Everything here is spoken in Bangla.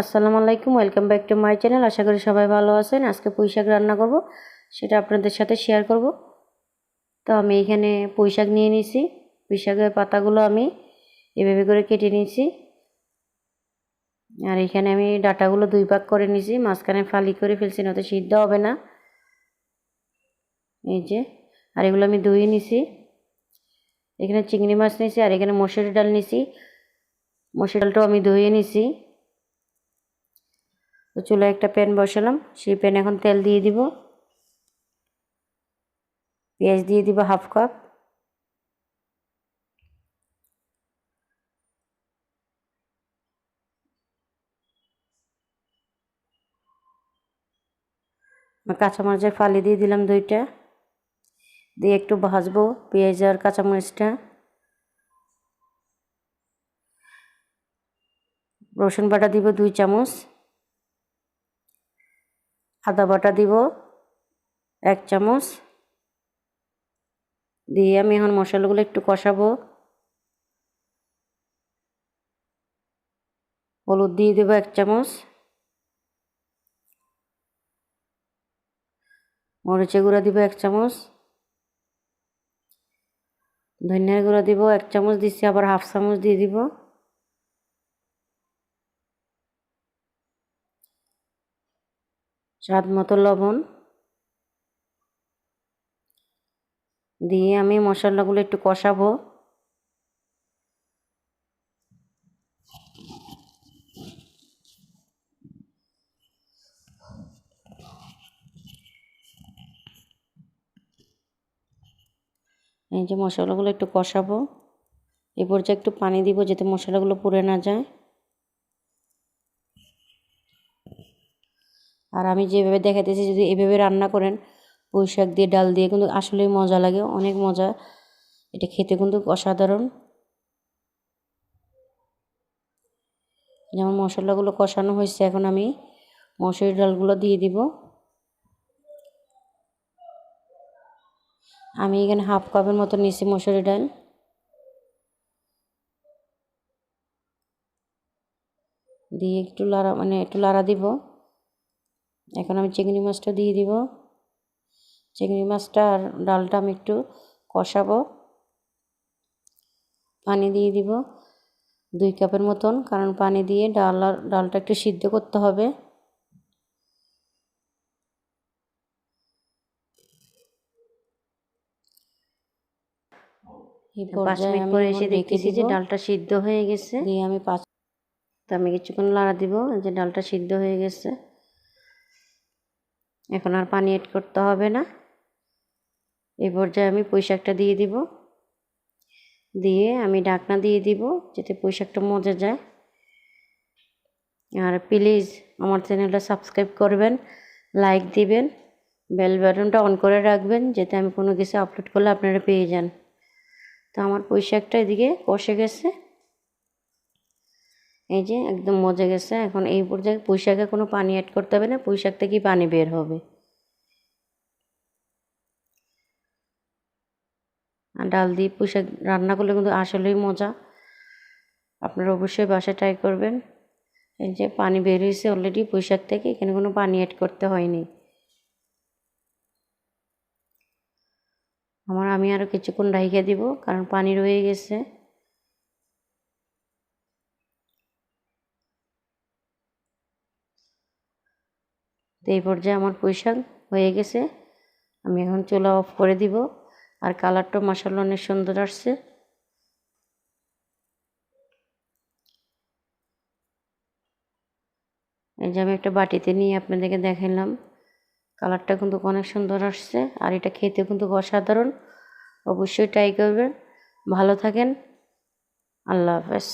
আসসালামু আলাইকুম, welcome back to my channel. আশা করি সবাই ভালো আছেন। আজকে পুঁই শাক রান্না করব, সেটা আপনাদের সাথে শেয়ার করব। তো আমি এখানে পুঁই শাক নিয়ে নিয়েছি। পুঁই শাকের পাতাগুলো আমি এভাবে করে কেটে নিয়েছি। আর এখানে আমি ডাঁটাগুলো 2 ভাগ করে নিয়েছি, মাঝখানে ফালি করে ফেলছি, না তো সিদ্ধ হবে না। এই যে, আর এগুলো আমি ধুয়ে নিয়েছি। এখানে চিংড়ি মাছ নিয়েছি, আর এখানে মসুরি ডাল নিয়েছি। মসুরি ডালটাও আমি ধুয়ে নিয়েছি। তো চুলায় একটা প্যান বসালাম, সেই প্যানে এখন তেল দিয়ে দিব। পেঁয়াজ দিয়ে দিব হাফ কাপ। কাঁচামরিচের ফালি দিয়ে দিলাম 2টা, দিয়ে একটু ভাজবো পেঁয়াজ আর কাঁচামরিচটা। রসুন বাটা দিব 2 চামচ, আদা বাটা দিব 1 চামচ, দিয়ে আমি এখন মশলাগুলো একটু কষাবো। হলুদ দিয়ে দেবো 1 চামচ, মরিচের গুঁড়া দিব 1 চামচ, ধনিয়ার গুঁড়া দিব 1 চামচ, দিচ্ছি আবার হাফ চামচ দিয়ে দিব। স্বাদ মতো লবণ দিয়ে আমি মশলাগুলো একটু কষাবো। এই যে মশলাগুলো একটু কষাবো। এই পর্যায়ে একটু পানি দিব যাতে মশলাগুলো পুড়ে না যায়। আর আমি যেভাবে দেখাইতেছি, যদি এভাবে রান্না করেন পুঁই শাক দিয়ে ডাল দিয়ে, কিন্তু আসলেই মজা লাগে, অনেক মজা। এটা খেতে কিন্তু অসাধারণ। যেমন মশলাগুলো কষানো হয়েছে, এখন আমি মসুরি ডালগুলো দিয়ে দিব। আমি এখানে হাফ কাপের মতো নিয়েছি মসুরি ডাল। দিয়ে একটু লাড়া দিব। এখন আমি চিংড়ি মাছটা দিয়ে দিব। চিংড়ি মাছটা আর ডালটা আমি একটু কষাবো। পানি দিয়ে দিব 2 কাপের মতন, কারণ পানি দিয়ে ডালটা একটু সিদ্ধ করতে হবে। এই পর্যায়ে আমি এসে দেখতেছি যে ডালটা সিদ্ধ হয়ে গেছে। দিয়ে আমি আমি কিছুক্ষণ লাড়া দিব, যে ডালটা সিদ্ধ হয়ে গেছে। এখন আর পানি এড করতে হবে না। এই পর্যায়ে আমি পুঁই শাকটা দিয়ে দিব, দিয়ে আমি ঢাকনা দিয়ে দিব যাতে পুঁই শাকটা মজে যায়। আর প্লিজ আমার চ্যানেলটা সাবস্ক্রাইব করবেন, লাইক দিবেন, বেল বাটনটা অন করে রাখবেন যাতে আমি কোনো কিছু আপলোড করলে আপনারা পেয়ে যান। তো আমার পুঁই শাকটা এদিকে কষে গেছে, এই যে একদম মজে গেছে। এখন এই পর্যায়ে পুঁই শাকে কোনো পানি অ্যাড করতে হবে না, পুঁই শাক থেকেই পানি বের হবে। আর ডাল দিয়ে পুঁই শাক রান্না করলে কিন্তু আসলেই মজা। আপনারা অবশ্যই বাসায় ট্রাই করবেন। এই যে পানি বের হয়েছে অলরেডি পুঁই শাক থেকে, এখানে কোনো পানি অ্যাড করতে হয়নি। আমি আরও কিছুক্ষণ ঢাইকা দিব, কারণ পানি রয়ে গেছে। তো এই পর্যায়ে আমার পুঁই শাক হয়ে গেছে। আমি এখন চুলা অফ করে দিব। আর কালারটা মাশাআল্লাহ অনেক সুন্দর আসছে। এই যে আমি একটা বাটিতে নিয়ে আপনাদেরকে দেখালাম, কালারটা কিন্তু অনেক সুন্দর আসছে। আর এটা খেতে কিন্তু অসাধারণ। অবশ্যই ট্রাই করবেন। ভালো থাকেন। আল্লাহ হাফেজ।